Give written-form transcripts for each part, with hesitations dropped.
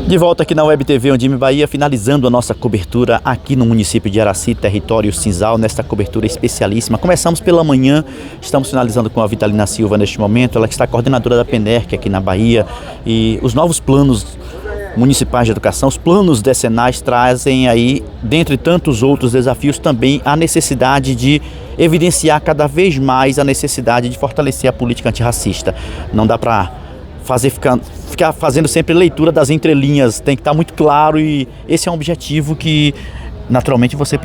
De volta aqui na Web TV Undime Bahia, finalizando a nossa cobertura aqui no município de Araci, território Cinzal, nesta cobertura especialíssima. Começamos pela manhã, estamos finalizando com a Vitalina Silva neste momento, ela que está coordenadora da PENERC aqui na Bahia, e os novos planos municipais de educação, os planos decenais trazem aí, dentre tantos outros desafios, também a necessidade de evidenciar cada vez mais a necessidade de fortalecer a política antirracista. Não dá para ficar fazendo sempre leitura das entrelinhas, tem que estar muito claro, e esse é um objetivo que naturalmente você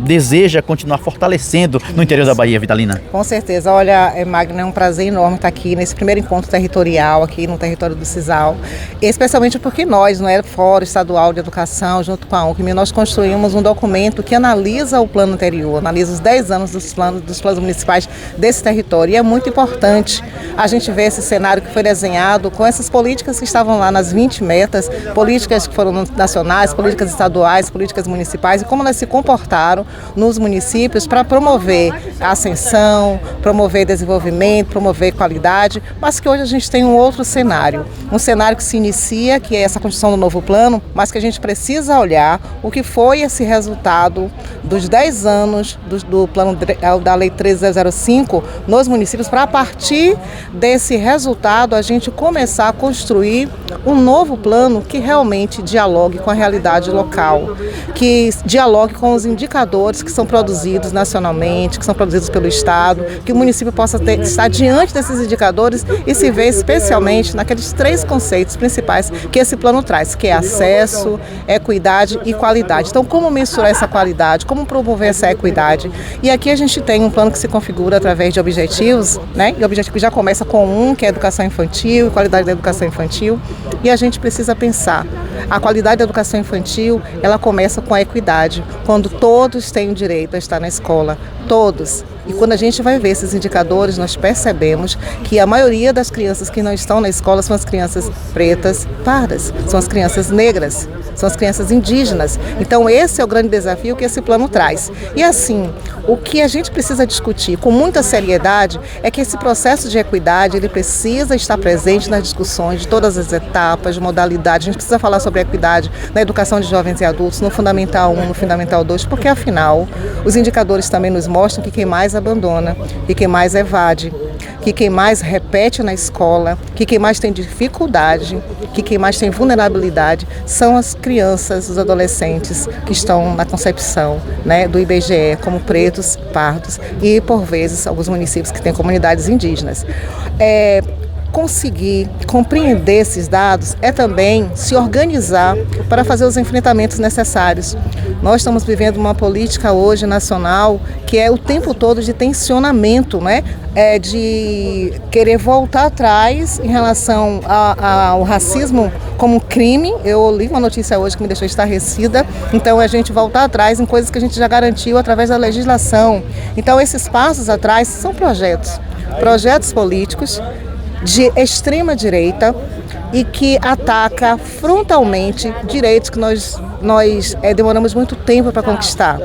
deseja continuar fortalecendo no interior da Bahia, Vitalina. Com certeza. Olha, Magno, é um prazer enorme estar aqui nesse primeiro encontro territorial aqui no território do Cinzal, especialmente porque nós, no Fórum Estadual de Educação, junto com a UNCM, nós construímos um documento que analisa o plano anterior, analisa os 10 anos dos planos municipais desse território, e é muito importante a gente ver esse cenário que foi desenhado com essas políticas que estavam lá nas 20 metas, políticas que foram nacionais, políticas estaduais, políticas municipais, e como elas se comportaram nos municípios para promover a ascensão, promover desenvolvimento, promover qualidade, mas que hoje a gente tem um outro cenário, um cenário que se inicia, que é essa construção do novo plano, mas que a gente precisa olhar o que foi esse resultado dos 10 anos do plano da Lei 13005 nos municípios, para a partir desse resultado a gente começar a construir um novo plano que realmente dialogue com a realidade local, que dialogue com os indicadores que são produzidos nacionalmente, que são produzidos pelo Estado, que o município possa estar diante desses indicadores e se ver especialmente naqueles 3 conceitos principais que esse plano traz, que é acesso, equidade e qualidade. Então, como mensurar essa qualidade, como promover essa equidade? E aqui a gente tem um plano que se configura através de objetivos, né? E o objetivo já começa com que é a educação infantil, qualidade da educação infantil, e a gente precisa pensar. A qualidade da educação infantil, ela começa com a equidade, quando todos têm o direito a estar na escola, todos. E quando a gente vai ver esses indicadores, nós percebemos que a maioria das crianças que não estão na escola são as crianças pretas, pardas, são as crianças negras, são as crianças indígenas. Então esse é o grande desafio que esse plano traz. E assim, o que a gente precisa discutir com muita seriedade é que esse processo de equidade, ele precisa estar presente nas discussões de todas as etapas, de modalidades. A gente precisa falar sobre a equidade na educação de jovens e adultos, no Fundamental 1, no Fundamental 2, porque afinal os indicadores também nos mostram que quem mais abandona, que quem mais evade, que quem mais repete na escola, que quem mais tem dificuldade, que quem mais tem vulnerabilidade são as crianças, os adolescentes que estão na concepção, né, do IBGE como pretos, pardos e, por vezes, alguns municípios que têm comunidades indígenas. Conseguir compreender esses dados é também se organizar para fazer os enfrentamentos necessários. Nós estamos vivendo uma política hoje nacional que é o tempo todo de tensionamento, né? De querer voltar atrás em relação ao racismo como crime. Eu li uma notícia hoje que me deixou estarrecida. Então, a gente voltar atrás em coisas que a gente já garantiu através da legislação. Então, esses passos atrás são projetos políticos de extrema direita e que ataca frontalmente direitos que nós demoramos muito tempo para conquistar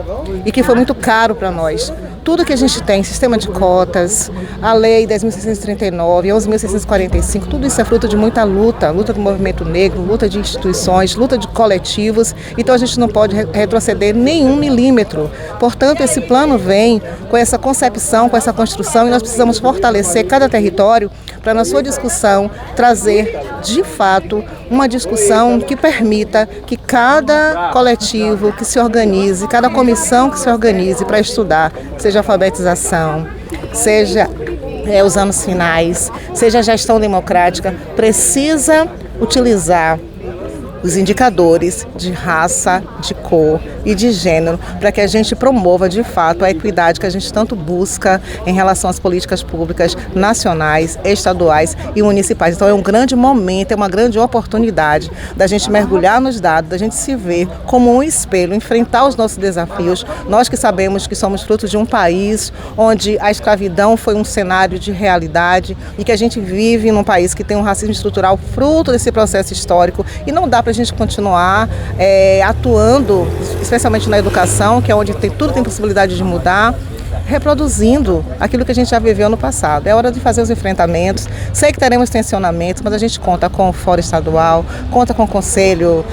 e que foi muito caro para nós. Tudo que a gente tem, sistema de cotas, a lei 10.639, 11.645, tudo isso é fruto de muita luta do movimento negro, luta de instituições, luta de coletivos, então a gente não pode retroceder nenhum milímetro. Portanto, esse plano vem com essa concepção, com essa construção, e nós precisamos fortalecer cada território para, na sua discussão, trazer, de fato, uma discussão que permita que cada coletivo que se organize, cada comissão que se organize para estudar, seja alfabetização, seja os anos finais, seja a gestão democrática, precisa utilizar os indicadores de raça, de cor e de gênero, para que a gente promova de fato a equidade que a gente tanto busca em relação às políticas públicas nacionais, estaduais e municipais. Então é um grande momento, é uma grande oportunidade da gente mergulhar nos dados, da gente se ver como um espelho, enfrentar os nossos desafios. Nós que sabemos que somos frutos de um país onde a escravidão foi um cenário de realidade e que a gente vive num país que tem um racismo estrutural fruto desse processo histórico, e não dá para a gente continuar atuando, especialmente na educação, que é onde tudo tem possibilidade de mudar, reproduzindo aquilo que a gente já viveu no passado. É hora de fazer os enfrentamentos. Sei que teremos tensionamentos, mas a gente conta com o Fórum Estadual, conta com o Conselho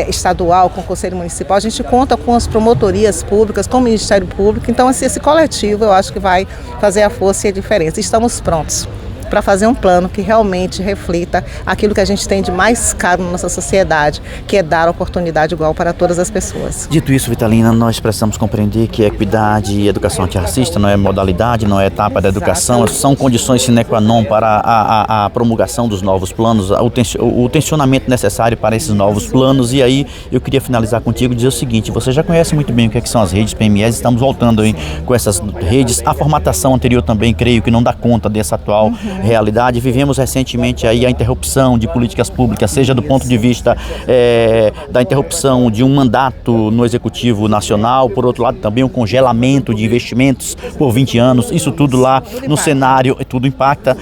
Estadual, com o Conselho Municipal, a gente conta com as promotorias públicas, com o Ministério Público. Então, assim, esse coletivo eu acho que vai fazer a força e a diferença. Estamos prontos para fazer um plano que realmente reflita aquilo que a gente tem de mais caro na nossa sociedade, que é dar oportunidade igual para todas as pessoas. Dito isso, Vitalina, nós precisamos compreender que equidade e educação antirracista não é modalidade, não é etapa da educação, são condições sine qua non para a promulgação dos novos planos, o tensionamento necessário para esses novos planos. E aí eu queria finalizar contigo e dizer o seguinte: você já conhece muito bem o que são as redes PMS, estamos voltando aí com essas redes, a formatação anterior também creio que não dá conta dessa atual realidade. Vivemos recentemente aí a interrupção de políticas públicas, seja do ponto de vista da interrupção de um mandato no Executivo Nacional, por outro lado também um congelamento de investimentos por 20 anos, isso tudo lá no cenário, tudo impacta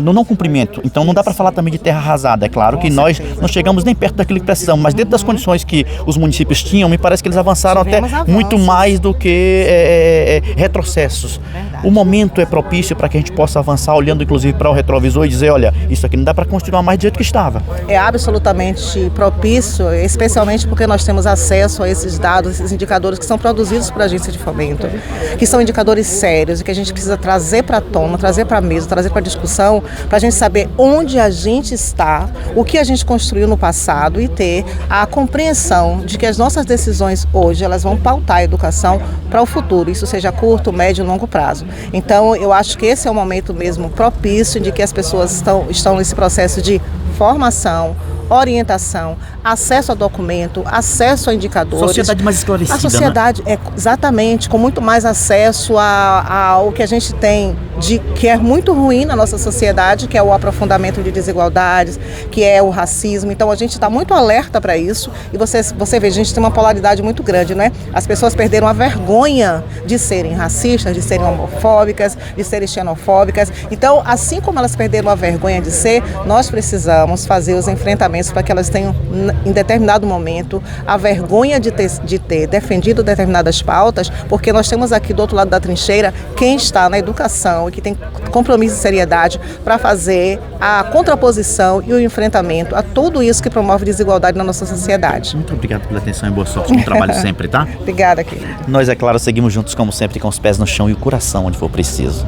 no não cumprimento. Então não dá para falar também de terra arrasada. É claro que nós não chegamos nem perto daquilo que precisamos, mas dentro das condições que os municípios tinham, me parece que eles avançaram até muito mais do que retrocessos. O momento é propício para que a gente possa avançar, olhando inclusive para o retrovisor e dizer: olha, isso aqui não dá para continuar mais do jeito que estava. É absolutamente propício, especialmente porque nós temos acesso a esses dados, esses indicadores que são produzidos por agência de fomento, que são indicadores sérios e que a gente precisa trazer para a tona, trazer para a mesa, trazer para a discussão, para a gente saber onde a gente está, o que a gente construiu no passado e ter a compreensão de que as nossas decisões hoje, elas vão pautar a educação para o futuro, isso seja curto, médio e longo prazo. Então, eu acho que esse é o momento mesmo propício de que as pessoas estão nesse processo de formação, orientação, acesso a documento, acesso a indicadores. Sociedade mais esclarecida, a sociedade, né? Exatamente, com muito mais acesso ao que a gente tem que é muito ruim na nossa sociedade, que é o aprofundamento de desigualdades, que é o racismo. Então a gente está muito alerta para isso e você vê, a gente tem uma polaridade muito grande, né? As pessoas perderam a vergonha de serem racistas, de serem homofóbicas, de serem xenofóbicas. Então, assim como elas perderam a vergonha de ser, nós precisamos fazer os enfrentamentos para que elas tenham, em determinado momento, a vergonha de ter defendido determinadas pautas, porque nós temos aqui do outro lado da trincheira quem está na educação e que tem compromisso e seriedade para fazer a contraposição e o enfrentamento a tudo isso que promove desigualdade na nossa sociedade. Muito obrigado pela atenção e boa sorte no trabalho sempre, tá? Obrigada, querida. Nós, é claro, seguimos juntos como sempre, com os pés no chão e o coração onde for preciso.